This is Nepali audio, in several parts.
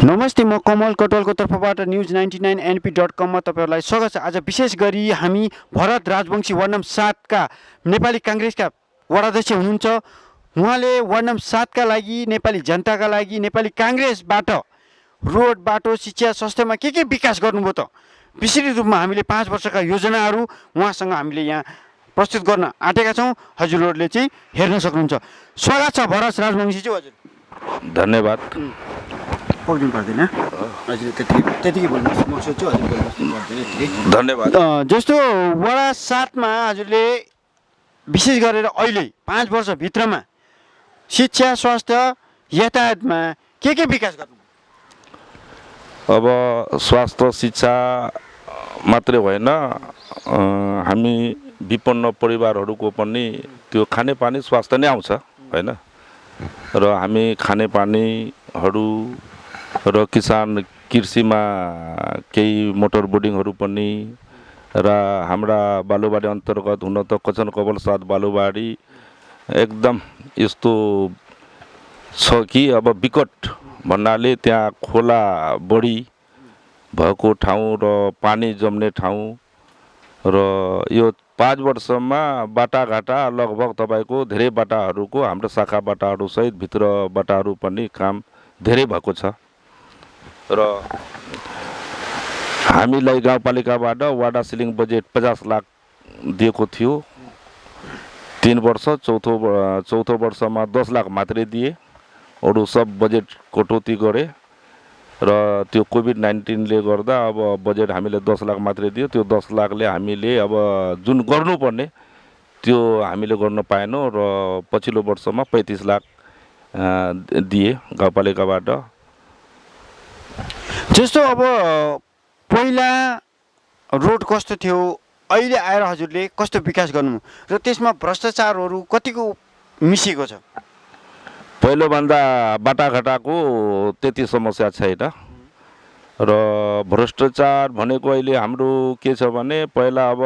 नमस्ते, म कमल कटवालको तर्फबाट news99np.com मा तपाईहरुलाई स्वागत छ। आज विशेष गरी हामी भरत राजवंशी वार्ड नम्बर 7 का नेपाली कांग्रेसका वडाध्यक्ष हुनुहुन्छ। उहाँले वार्ड नम्बर 7 का लागि, नेपाली जनताका लागि, नेपाली कांग्रेसबाट रोड, बाटो, शिक्षा, स्वास्थ्यमा के विकास गर्नुभयो त विस्तृत रूपमा हामीले 5 वर्षका योजनाहरू उहाँसँग हामीले यहाँ प्रस्तुत गर्न आँटेका छौं। हजुरहरूले चाहिँ हेर्न सक्नुहुन्छ। स्वागत छ भरत राजवंशी ज्यू। हजुर धन्यवाद। बोल्नु पर्दैन, हजुर त्यतिकै बोल्नुहोस्, म सोध्छु हजुर बोल्नु पर्दैन। धन्यवाद। जस्तो वडा 7 मा हजुरले विशेष गरेर अहिले 5 वर्षभित्रमा शिक्षा, स्वास्थ्य, यातायातमा के विकास गर्नु? अब स्वास्थ्य शिक्षा मात्रै होइन, हामी विपन्न परिवारहरूको पनि त्यो खानेपानी स्वास्थ्य नै आउँछ हैन। र हामी खानेपानीहरू र किसान कृषिमा केही मोटर बोर्डिङहरू पनि र हाम्रा बालुवाडी अन्तर्गत हुन त कचन कवल 7 बालुवाडी एकदम यस्तो छ कि अब विकट भन्नाले त्यहाँ खोला बढी भएको ठाउँ र पानी जम्ने ठाउँ र यो 5 वर्षमा बाटाघाटा लगभग तपाईको धेरै बाटाहरूको हाम्रो शाखा बाटाहरू सहित भित्र बाटाहरू पनि काम धेरै भएको छ। र हामीलाई गाउँपालिकाबाट वाडा सिलिङ बजेट 50 लाख दिएको थियो 3 वर्ष, चौथो वर्षमा 10 लाख मात्रै दिए, अरू सब बजेट कटौती गरे र त्यो कोभिड-19 ले गर्दा अब बजेट हामीले 10 लाख मात्रै दियो। त्यो 10 लाखले हामीले अब जुन गर्नुपर्ने त्यो हामीले गर्न पाएनौँ र पछिल्लो वर्षमा 35 लाख दिए गाउँपालिकाबाट। जस्तो अब पहिला रोड कस्तो थियो, अहिले आएर हजुरले कस्तो विकास गर्नु र त्यसमा भ्रष्टाचारहरू कतिको मिसिएको छ? पहिलो भन्दा बाटाघाटाको त्यति समस्या छैन र भ्रष्टाचार भनेको अहिले हाम्रो के छ भने पहिला अब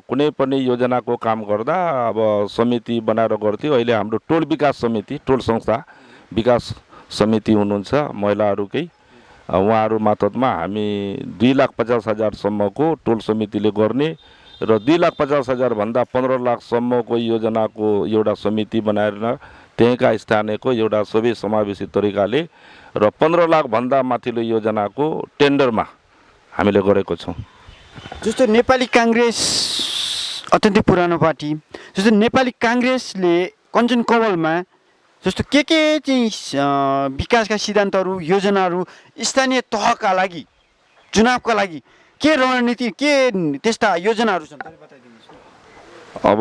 कुनै पनि योजनाको काम गर्दा अब समिति बनाएर गर्थ्यो। अहिले हाम्रो टोल विकास समिति, टोल संस्था विकास समिति हुनुहुन्छ महिलाहरूकै, उहाँहरू मातहतमा हामी 2,50,000 सम्मको टोल समितिले गर्ने र 2,50,000 भन्दा 15 लाख सम्मको योजनाको एउटा समिति बनाएर त्यहीँका स्थानीयको एउटा सबै समावेशी तरिकाले र 15 लाख भन्दा माथिल्लो योजनाको टेन्डरमा हामीले गरेको छौँ। जस्तो नेपाली कांग्रेस अत्यन्तै पुरानो पार्टी, जस्तो नेपाली कांग्रेसले कञ्चन कवलमा जस्तो के चाहिँ विकासका सिद्धान्तहरू, योजनाहरू स्थानीय तहका लागि, चुनावका लागि के रणनीति, के त्यस्ता योजनाहरू छन् तपाईँ बताइदिनुहोस्। अब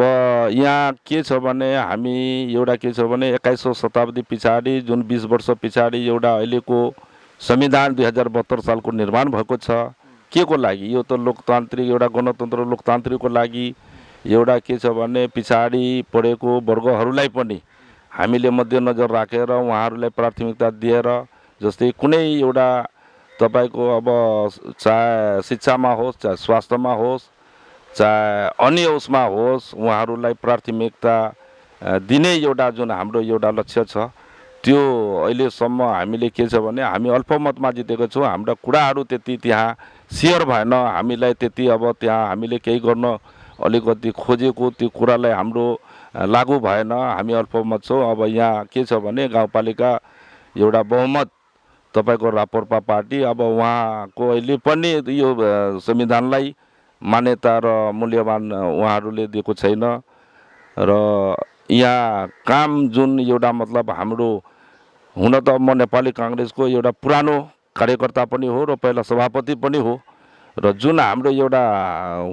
यहाँ के छ भने हामी एउटा के छ भने 21औं शताब्दी पछाडि जुन 20 वर्ष पछाडि एउटा अहिलेको संविधान 2072 सालको निर्माण भएको छ। के को लागि? यो त लोकतान्त्रिक एउटा गणतन्त्र लोकतान्त्रिकको लागि एउटा के छ भने पछाडि पढेको वर्गहरूलाई पनि हामीले मध्यनजर राखेर उहाँहरूलाई प्राथमिकता दिएर, जस्तै कुनै एउटा तपाईको अब चाहे शिक्षामा होस्, चाहे स्वास्थ्यमा होस्, चाहे अन्य उसमा होस्, उहाँहरूलाई प्राथमिकता दिने एउटा जुन हाम्रो एउटा लक्ष्य छ त्यो अहिलेसम्म हामीले के छ भने हामी अल्पमतमा जितेको छौँ। हाम्रा कुराहरू त्यति त्यहाँ सेयर भएन, हामीलाई त्यति अब त्यहाँ हामीले केही गर्न अलिकति खोजेको त्यो कुरालाई हाम्रो लागू भएन, हामी अल्पमत छौँ। अब यहाँ के छ भने गाउँपालिका एउटा बहुमत तपाईको राप्रपा पार्टी, अब उहाँको अहिले पनि यो संविधानलाई मान्यता र मूल्यवान उहाँहरूले दिएको छैन र यहाँ काम जुन एउटा मतलब हाम्रो हुन त म नेपाली कांग्रेसको एउटा पुरानो कार्यकर्ता पनि हो र पहिला सभापति पनि हो र जुन हाम्रो एउटा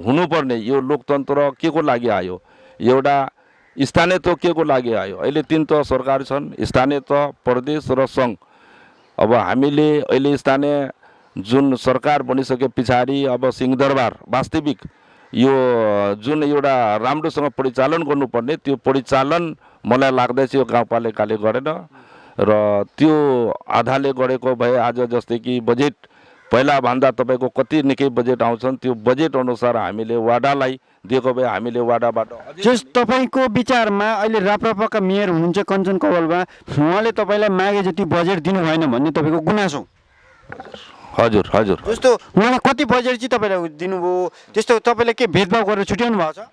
हुनुपर्ने यो लोकतन्त्र के को लागि आयो, एउटा स्थानीय तह के को लागि आयो? अहिले 3 तह सरकार छन्, स्थानीय तह, प्रदेश र सङ्घ। अब हामीले अहिले स्थानीय जुन सरकार बनिसके पछाडि अब सिंहदरबार वास्तविक यो जुन एउटा राम्रोसँग परिचालन गर्नुपर्ने त्यो परिचालन मलाई लाग्दैछ यो गाउँपालिकाले गरेन र त्यो आधाले गरेको भए आज जस्तै कि बजेट पहिला भन्दा तपाईको कति निकै बजेट आउँछन्, त्यो बजेट अनुसार हामीले वाडालाई दिएको भए हामीले वाडाबाट जस तपाईको विचारमा अहिले राप्रपाका मेयर हुनुहुन्छ कञ्चन कवलमा, उहाँले तपाईलाई मागे जति बजेट दिनु भएन भन्ने तपाईको गुनासो? हजुर हजुर जस्तो उहाँलाई कति बजेट चाहिँ तपाईँलाई दिनुभयो त्यस्तो तपाईँले के भेदभाव गरेर छुट्याउनु भएको छ?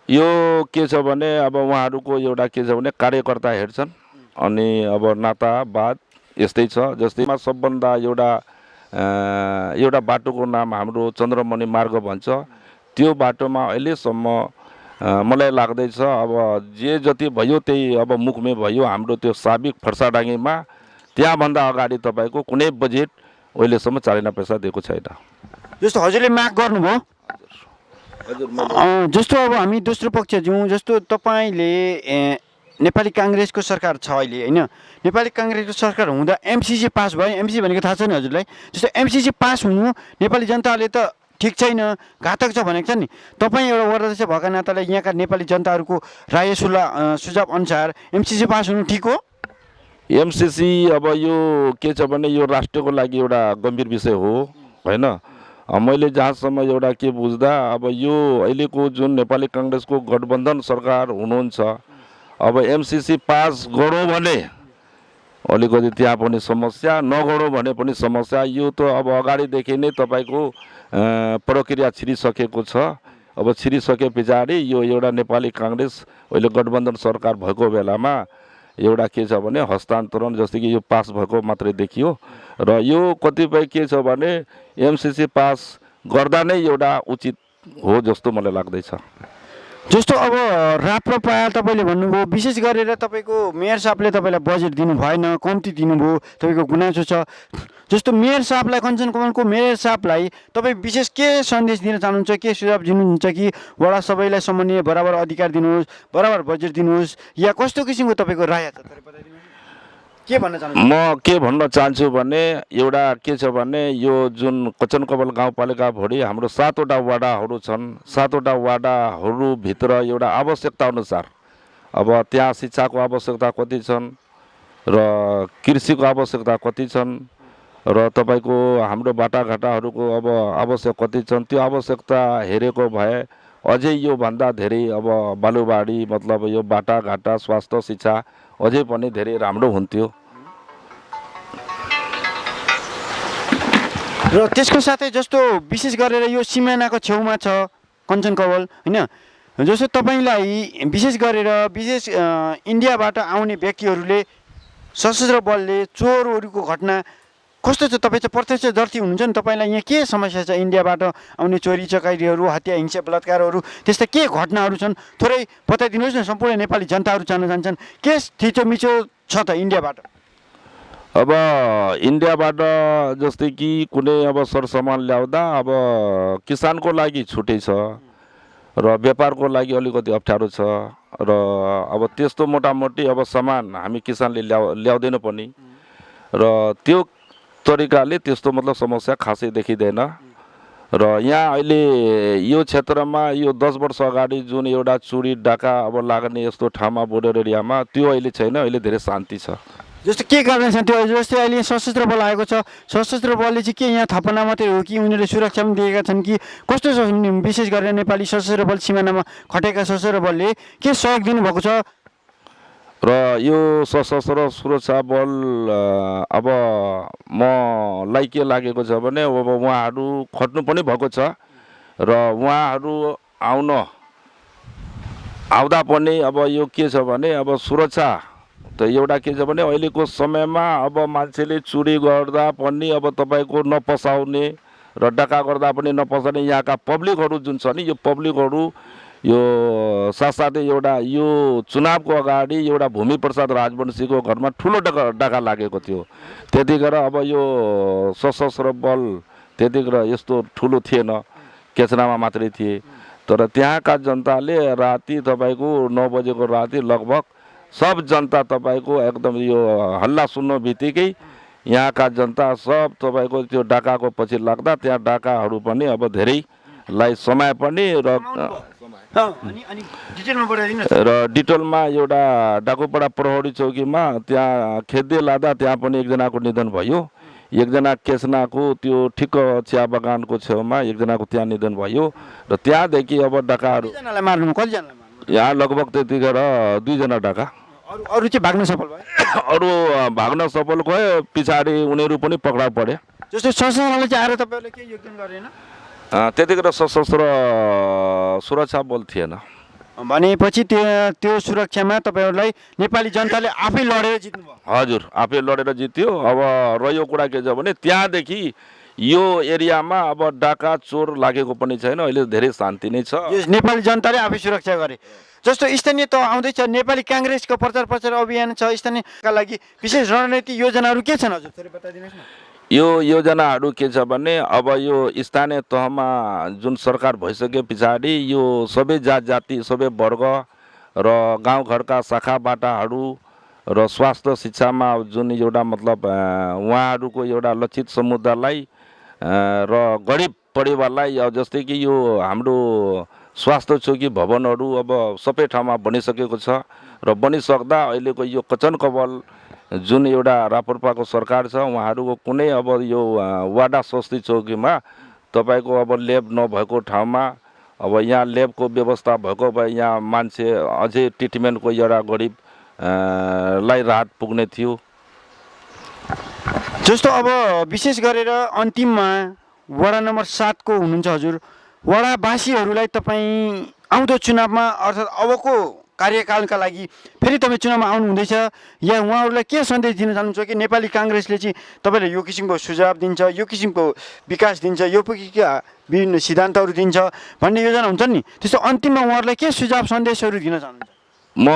यो के छ भने अब उहाँहरूको एउटा के छ भने कार्यकर्ता हेर्छन् अनि अब नातावाद यस्तै छ। जस्तैमा सबभन्दा एउटा बाटोको नाम हाम्रो चन्द्रमणि मार्ग भन्छ। त्यो बाटोमा अहिलेसम्म मलाई लाग्दैछ अब जे जति भयो त्यही अब मुखमै भयो। हाम्रो त्यो साबिक फर्साडाङ्गीमा त्यहाँभन्दा अगाडि तपाईँको कुनै बजेट अहिलेसम्म चालिना पैसा दिएको छैन। जस्तो हजुरले माग गर्नुभयो जस्तो अब हामी दोस्रो पक्ष जाउँ। जस्तो तपाईँले नेपाली काङ्ग्रेसको सरकार छ अहिले होइन, नेपाली काङ्ग्रेसको सरकार हुँदा एमसिसी पास भयो। एमसिसी भनेको थाहा छ नि हजुरलाई? जस्तो एमसिसी पास हुनु नेपाली जनताले त ठिक छैन, घातक छ भनेको छ नि। तपाईँ एउटा वडाध्यक्ष भएका नाताले यहाँका नेपाली जनताहरूको राय सुझाव अनुसार एमसिसी पास हुनु ठिक हो? एमसिसी अब यो के छ भने यो राष्ट्रको लागि एउटा गम्भीर विषय हो होइन। मैले जहाँसम्म एउटा के बुझ्दा अब यो अहिलेको जुन नेपाली काङ्ग्रेसको गठबन्धन सरकार हुनुहुन्छ, अब एमसिसी पास गरौँ भने अलिकति त्यहाँ पनि समस्या, नगरौँ भने पनि समस्या। यो त अब अगाडिदेखि नै तपाईँको प्रक्रिया छिरिसकेको छ। अब छिरिसके पछाडि यो एउटा नेपाली काङ्ग्रेस अहिले गठबन्धन सरकार भएको बेलामा एउटा के छ भने हस्तान्तरण जस्तै कि यो पास भएको मात्रै देखियो। र यो कतिपय के छ भने एमसिसी पास गर्दा नै एउटा उचित हो जस्तो मलाई लाग्दैछ। जस्तो अब राप्रपा तपाईँले भन्नुभयो विशेष गरेर तपाईँको मेयर साहबले तपाईँलाई बजेट दिनु भएन, कम्ती दिनुभयो, तपाईँको गुनासो छ। जस्तो मेयर साहबलाई, कञ्चन कमानको मेयर साहबलाई तपाईँ विशेष के सन्देश दिन चाहनुहुन्छ, के सुझाव दिनुहुन्छ कि वडा सबैलाई सम्मानीय बराबर अधिकार दिनुहोस्, बराबर बजेट दिनुहोस्, या कस्तो किसिमको तपाईँको राय छ? के भन्न चाहनुहुन्छ? म के भन्न चाहन्छु भने एउटा के छ भने यो जुन कञ्चनकमल गाउँपालिका भोलि हाम्रो 7वटा वाडाहरू छन्। 7वटा वाडाहरूभित्र एउटा आवश्यकता अनुसार अब त्यहाँ शिक्षाको आवश्यकता कति छन् र कृषिको आवश्यकता कति छन् र तपाईँको हाम्रो बाटाघाटाहरूको अब आवश्यक कति छन्, त्यो आवश्यकता हेरेको भए अझै योभन्दा धेरै अब बालुवाडी मतलब यो बाटाघाटा स्वास्थ्य शिक्षा अझै पनि धेरै राम्रो हुन्थ्यो। र त्यसको साथै जस्तो विशेष गरेर यो सिमानाको छेउमा छ कञ्चन कवल होइन, जस्तो तपाईँलाई विशेष गरेर इन्डियाबाट आउने व्यक्तिहरूले सशस्त्र बलले चोरहरूको घटना कस्तो छ? तपाईँ चाहिँ प्रत्यक्षदर्शी हुनुहुन्छ नि, तपाईँलाई यहाँ के समस्या छ? इन्डियाबाट आउने चोरी चकारीहरू, हत्या हिंसा बलात्कारहरू, त्यस्ता के घटनाहरू छन्? थोरै बताइदिनुहोस् न, सम्पूर्ण नेपाली जनताहरू जान्न चाहन्छन् के थिचोमिचो छ त इन्डियाबाट? अब इन्डियाबाट जस्तै कि कुनै अब सरसामान ल्याउँदा अब किसानको लागि छुट्टै छ र व्यापारको लागि अलिकति अप्ठ्यारो छ र अब त्यस्तो मोटामोटी अब सामान हामी किसानले ल्याउँदैन पनि र त्यो तरिकाले त्यस्तो मतलब समस्या खासै देखिँदैन। र यहाँ अहिले यो क्षेत्रमा यो 10 वर्ष अगाडि जुन एउटा चोरी डाका अब लाग्ने यस्तो ठाउँमा बोर्डर एरियामा त्यो अहिले छैन, अहिले धेरै शान्ति छ। जस्तो के कारण छ त्यो? जस्तै अहिले सशस्त्र बल आएको छ, सशस्त्र बलले चाहिँ के यहाँ थपना मात्रै हो कि उनीहरूले सुरक्षा पनि दिएका छन् कि कस्तो छ? विशेष गरेर नेपाली सशस्त्र बल सिमानामा खटेका सशस्त्र बलले के सहयोग दिनुभएको छ? र यो सशस्त्र सुरक्षा बल अब मलाई के लागेको छ भने अब उहाँहरू खट्नु पनि भएको छ र उहाँहरू आउँदा पनि अब यो के छ भने अब सुरक्षा त एउटा के छ भने अहिलेको समयमा अब मान्छेले चोरी गर्दा पनि अब तपाईँको नपसाउने र डका गर्दा पनि नपसाउने यहाँका पब्लिकहरू जुन छ नि, यो पब्लिकहरू यो साथसाथै एउटा यो चुनावको अगाडि एउटा भूमि प्रसाद राजवंशीको घरमा ठुलो डका लागेको थियो। त्यतिखेर अब यो सशस्त्र बल त्यतिखेर यस्तो ठुलो थिएन, केचनामा मात्रै थिए। तर त्यहाँका जनताले राति तपाईँको 9 बजेको राति लगभग सब जनता तपाईँको एकदम यो हल्ला सुन्नु बित्तिकै यहाँका जनता सब तपाईँको त्यो डाकाको पछि लाग्दा त्यहाँ डाकाहरू पनि अब धेरैलाई समय पनि र डिटेलमा एउटा डाकुपाडा प्रहरी चौकीमा त्यहाँ खेद्दै लाँदा त्यहाँ पनि एकजनाको निधन भयो। एकजना केसनाको त्यो ठिक्क चिया बगानको छेउमा एकजनाको त्यहाँ निधन भयो र त्यहाँदेखि अब डाकाहरू यहाँ लगभग त्यतिखेर 2 जना डाका, अरू चाहिँ भाग्न सफल भयो। अरू भाग्न सफल गयो, पछाडि उनीहरू पनि पक्राउ परे। जस्तो सशस्त्रले चाहिँ आएर तपाईँहरूले केही योगदान गरेन त्यतिखेर सशस्त्र सुरक्षा बल थिएन। भनेपछि त्यो सुरक्षामा तपाईँहरूलाई नेपाली जनताले आफै लडेर जित्नुभयो। हजुर, आफै लडेर जित्यो। अब रह्यो कुरा के छ भने त्यहाँदेखि यो एरियामा अब डाका चोर लागेको पनि छैन, अहिले धेरै शान्ति नै छ। यो नेपाली जनताले आफै सुरक्षा गरे। जस्तो स्थानीय तह आउँदैछ, नेपाली काङ्ग्रेसको प्रचार प्रसार अभियान छ, स्थानीयका लागि विशेष रणनीति योजनाहरू के छन् हजुर थोरै बताइदिनुहोस् न। यो योजनाहरू के छ भने अब यो स्थानीय तहमा जुन सरकार भइसके पछाडि यो सबै जात जाति सबै वर्ग र गाउँघरका शाखाबाटाहरू र स्वास्थ्य शिक्षामा जुन एउटा मतलब उहाँहरूको एउटा लक्षित समुदायलाई र गरिब परिवारलाई जस्तै कि यो हाम्रो स्वास्थ्य चौकी भवनहरू अब सबै ठाउँमा बनिसकेको छ र बनिसक्दा अहिलेको यो कचन कवल जुन एउटा राप्रपाको सरकार छ उहाँहरूको कुनै अब यो वाडा स्वास्थ्य चौकीमा तपाईँको अब ल्याब नभएको ठाउँमा अब यहाँ ल्याबको व्यवस्था भएको भए यहाँ मान्छे अझै ट्रिटमेन्टको एउटा गरिब लाई राहत पुग्ने थियो। जस्तो अब विशेष गरेर अन्तिममा वडा नम्बर 7 को हुनुहुन्छ हजुर, वडावासीहरूलाई तपाईँ आउँदो चुनावमा अर्थात् अबको कार्यकालका लागि फेरि तपाईँ चुनावमा आउनु हुँदैछ, या उहाँहरूलाई के सन्देश दिन चाहनुहुन्छ कि नेपाली काङ्ग्रेसले चाहिँ तपाईँलाई यो किसिमको सुझाव दिन्छ, यो किसिमको विकास दिन्छ, यो किसिमका विभिन्न सिद्धान्तहरू दिन्छ भन्ने योजना हुन्छ नि, त्यस्तो अन्तिममा उहाँहरूलाई के सुझाव सन्देशहरू दिन चाहनुहुन्छ? म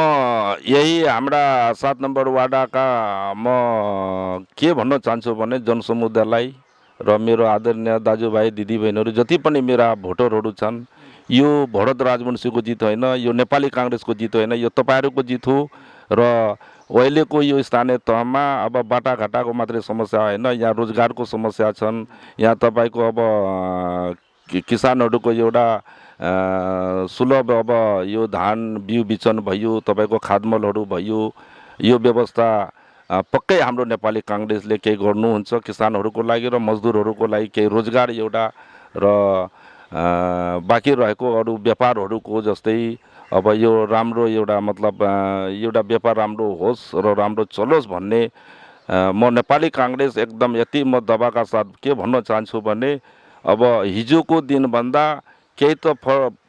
यही हाम्रा 7 नम्बर वाडाका म के भन्न चाहन्छु भने जनसमुदायलाई र मेरो आदरणीय दाजुभाइ दिदीबहिनीहरू जति पनि मेरा भोटरहरू छन्, यो भरत राजवंशीको जित होइन, यो नेपाली काङ्ग्रेसको जित होइन, यो तपाईँहरूको जित हो। र अहिलेको यो स्थानीय तहमा अब बाटाघाटाको मात्रै समस्या होइन, यहाँ रोजगारको समस्या छन्, यहाँ तपाईँको अब किसानहरूको एउटा सुलभ अब यो धान बिउ बिचन भयो, तपाईँको खादमलहरू भयो, यो व्यवस्था पक्कै हाम्रो नेपाली काङ्ग्रेसले केही गर्नुहुन्छ किसानहरूको लागि र मजदुरहरूको लागि, केही रोजगार एउटा र बाँकी रहेको अरू व्यापारहरूको जस्तै अब यो राम्रो एउटा मतलब एउटा व्यापार राम्रो होस् र राम्रो चलोस् भन्ने म नेपाली काङ्ग्रेस एकदम यति म दबाका साथ के भन्न चाहन्छु भने अब हिजोको दिनभन्दा केही त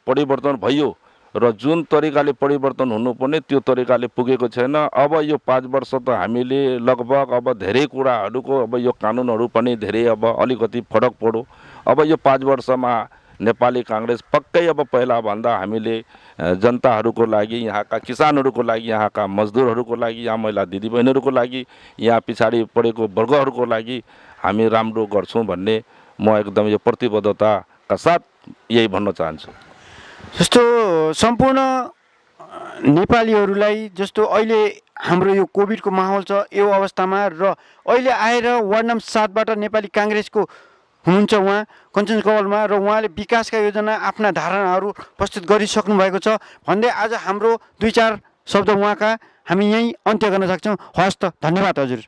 परिवर्तन भयो र जुन तरिकाले परिवर्तन हुनुपर्ने त्यो तरिकाले पुगेको छैन। अब यो 5 वर्ष त हामीले लगभग अब धेरै कुराहरूको अब यो कानुनहरू पनि धेरै अब अलिकति फरक पऱ्यो। अब यो 5 वर्षमा नेपाली काङ्ग्रेस पक्कै अब पहिलाभन्दा हामीले जनताहरूको लागि, यहाँका किसानहरूको लागि, यहाँका मजदुरहरूको लागि, यहाँ महिला दिदीबहिनीहरूको लागि, यहाँ पछाडि परेको वर्गहरूको लागि हामी राम्रो गर्छौँ भन्ने म एकदम यो प्रतिबद्धताका साथ यही भन्न चाहन्छु। जस्तो सम्पूर्ण नेपालीहरूलाई जस्तो अहिले हाम्रो यो कोभिडको माहौल छ, यो अवस्थामा र अहिले आएर वार्ड नम्बर 7 बाट नेपाली काङ्ग्रेसको हुनुहुन्छ उहाँ कञ्चन कवलमा, र उहाँले विकासका योजना आफ्ना धारणाहरू प्रस्तुत गरिसक्नु भएको छ भन्दै आज हाम्रो 2-4 शब्द उहाँका हामी यहीँ अन्त्य गर्न सक्छौँ। हवस् त, धन्यवाद हजुर।